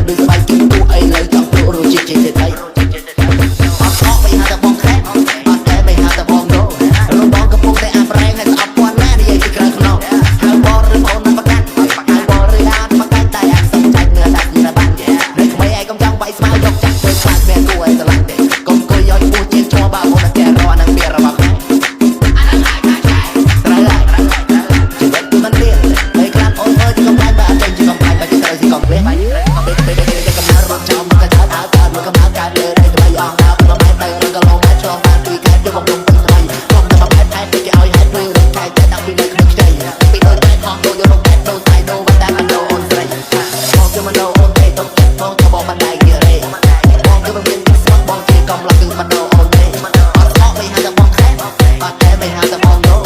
ដូចស្បែកជើងទូអីលើចង់ទូរសជាតិជាតិអីអត់ខកមិនហៅតែបងខែអត់តែមិនហៅតែបងដូរបងកំពុងតែអាប់រែងហើយស្អប់ពាន់ណានិយាយពីក្រៅខ្នងហៅបងឬបងណាប្រកាច់ហៅបងឬអានប្រកាច់តែអាសំចាច់នៅដាច់នេះបាននៅក្មេងឯងកុំចង់វាយស្មៅយកចាក់ធ្វើខ្លាចមានគួរឲ្យស្រឡាញ់ទេកុំគួយយកឈ្មោះជាងឈ្មោះបើបងតែរកនឹងពីរបស់ខ្លួនត្រូវហើយជីវិតគឺមិនទៀតហើយខ្លាចអូនអើយកំឡាញ់បើអត់ចេញជាកំឡាញ់បើគេត្រូវស៊ីកំវិញពេលកំណើរត់ចោលមកកើតអើកើតមកកំណើកើតលើដៃថ្មីអស់ដល់ប្រហែលទៅរកឡងមកឆ្លងបានពីខែយកបំពេញថ្មីខ្ញុំតែមកផែនគេឲ្យហេតុព្រឺរកខែតែដាក់ពីនៅក្នុងខ្ចីពីដូចតែហោះដូចយកមកដូរតែដូរបានតែមិនដូរអូនស្រីបងគឺមិនដូរអូនទេទុកចិត្តបងក៏បងបានដៃគេរេបងគឺមិនមានស្មោះបងជាកំឡុងគឺមិនដូរអូនទេអត់ខកមិនហៅតែបងខែអត់តែមិនហៅតែបងដូរ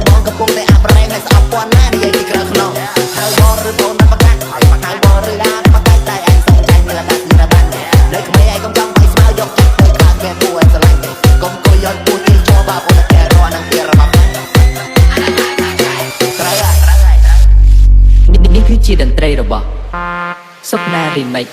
បងកំពុងតែអាប់រែងហើយស្អប់ពាន់ណានិយាយពីក្រៅខ្នងហៅបងឬបងណាប្រកាច់ហៅបងឬអានប្រកាច់តែឯងសំចាញ់នៅដាច់នេះបាននៅក្មេងឯងកុំចង់វាយស្មៅយកចាក់ទៅខ្លាចមានគួរឲ្យស្រឡាញ់ទេកុំគួយយកពួតជាងឈ្មោះបើអូនតែរកនឹងពីរបស់ត្រូវហើយនេះគឺជាតន្ត្រីរបស់សុខណា Remix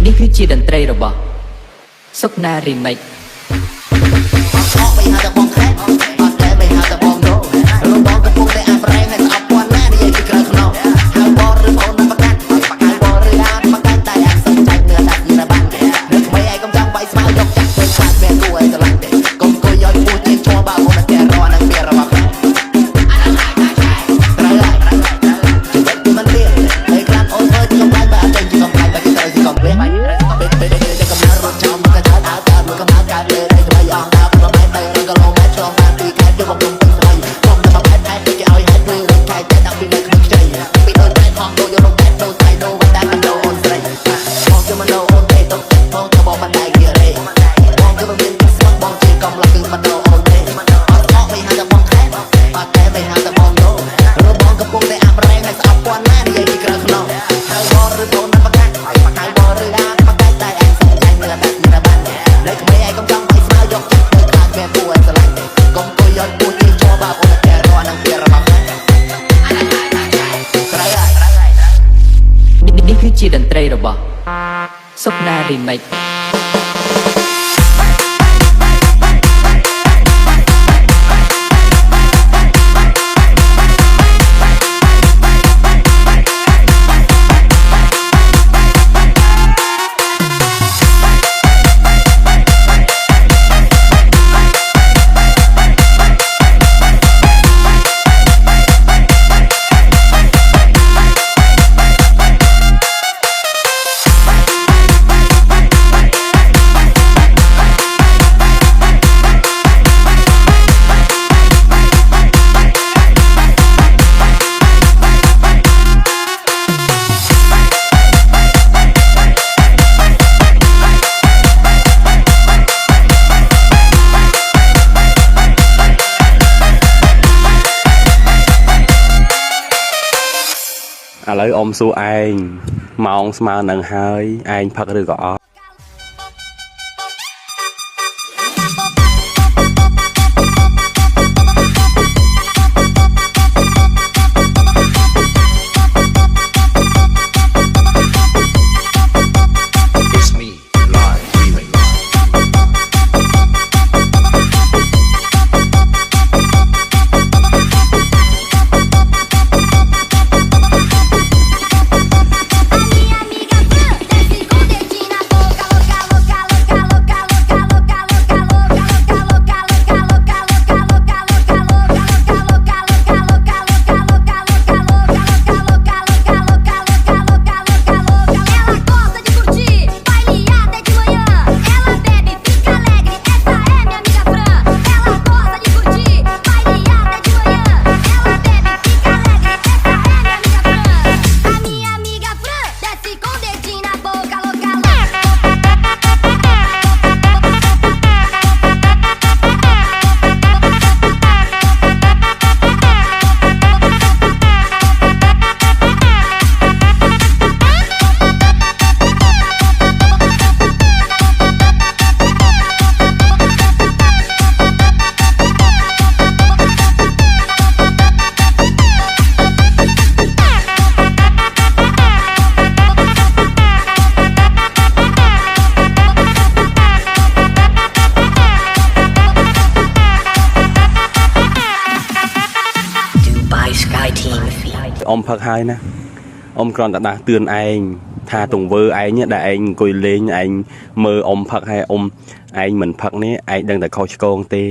នេះគឺជាតន្ត្រីរបស់សុខណា Remix អត់មិនហៅតែបងខែអត់តែមិនហៅតែបងដូរបងកំពុងតែអាប់រែងហើយស្អប់ពាន់ណានិយាយពីក្រៅខ្នងហៅបងឬបងណាប្រកាច់ហៅបងឬអានប្រកាច់តែអាសំចាច់នៅដាច់នេះបាននៅក្មេងឯងកុំចង់វាយស្មៅយកចាក់ធ្វើខ្លាចមានគួរឲ្យស្រឡាញ់ទេកុំគួយយកឈ្មោះជាងឈ្មោះបើបងតែរកនឹងពីរបស់ខ្លួនត្រូវហើយជីវិតគឺមិនទៀតហើយខ្លាចអូនអើយកំឡាញ់បើអត់ចេញជាកំឡាញ់បើគេត្រូវស៊ីកំវិញពេលកំណើរត់ចោលមកកើតអើកើតមកកំណើកើតលើដៃថ្មីអស់ដល់ប្រហែលទៅរកឡងមកឆ្លងបានពីខែយកបំពេញថ្មីខ្ញុំតែមកផែនគេឲ្យហេតុព្រឺរកខែតែដាក់ពីនៅក្នុងខ្ចីពីដូចតែហោះដូចយកមកដូរតែដូរបានតែមិនដូរអូនស្រីបងគឺមិនដូរអូនទេទុកចិត្តបងក៏បងបានដៃគេរេបងគឺមិនមានស្មោះបងជាកំឡុងគឺមិនដូរអូនទេអត់ខកមិនហៅតែបងខែអត់តែមិនហៅតែបងដូរបងកំពុងតែអាប់រែងហើយស្អប់ពាន់ណានិយាយពីក្រៅខ្នងហៅបងឬបងណាប្រកាច់ហៅបងឬអានប្រកាច់តែឯងសំចាញ់នៅដាច់នេះបាននៅក្មេងឯងកុំចង់វាយស្មៅយកចាក់ទៅខ្លាចមានគួរឲ្យស្រឡាញ់ទេកុំគួយយកពួតជាងឈ្មោះបើអូនតែរកនឹងពីរបស់ខ្លួនត្រូវហើយនេះគឺជាតន្ត្រីរបស់សុខណា Remixឥឡូវអ៊ំសួរឯងម៉ោងស្មើនឹងហើយឯងផឹកឬក៏អត់ อมพักหายนะอมกรอนตาตาเตือนไอ้ทาตรงเวอร์ไอ้เนี่ยได้ไอ้กุยเลงไอ้มืออมพักให้อมไอ้เหมือนพักนี้ไอ้ดังแต่เขาชกงเตะ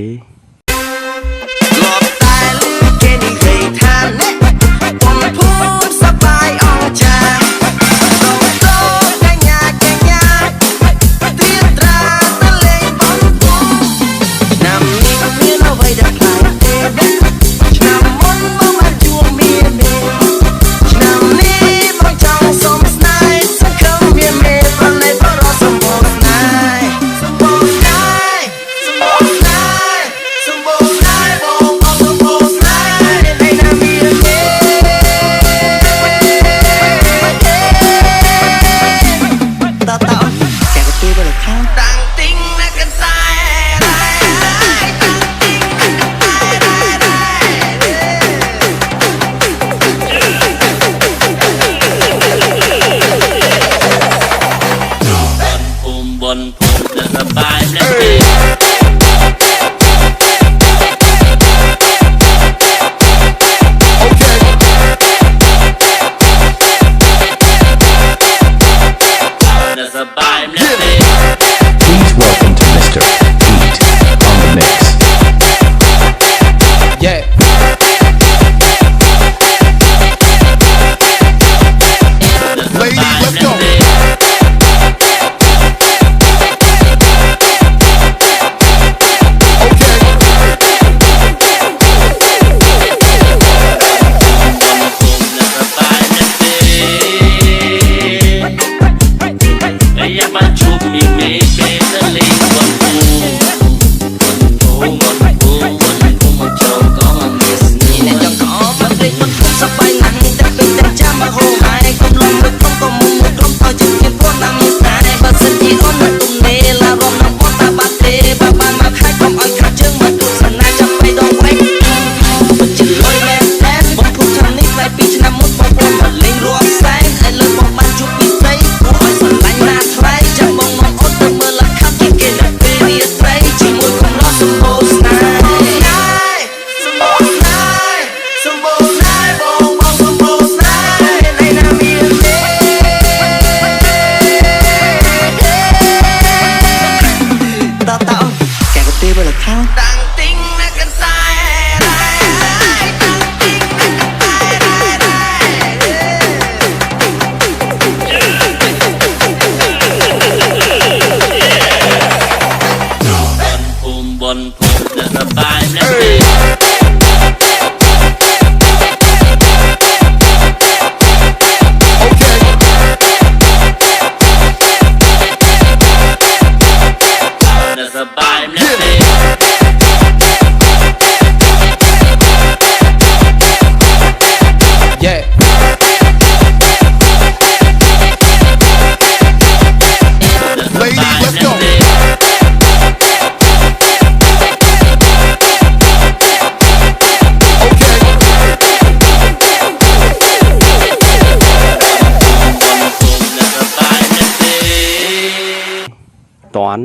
ตอน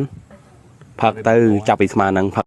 พักตื้อจับไปสมานังพัก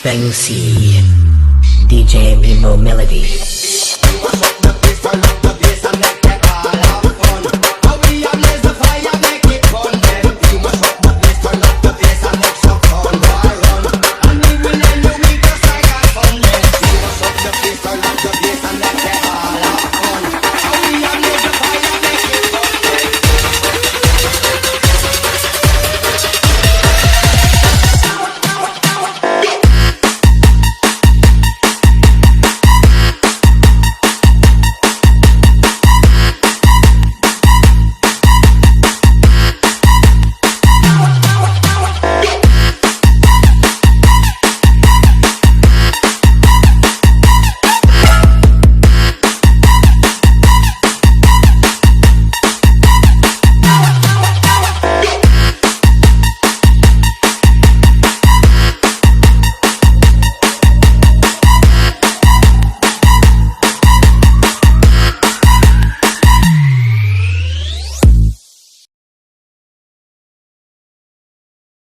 Bang C DJ Mimo Melody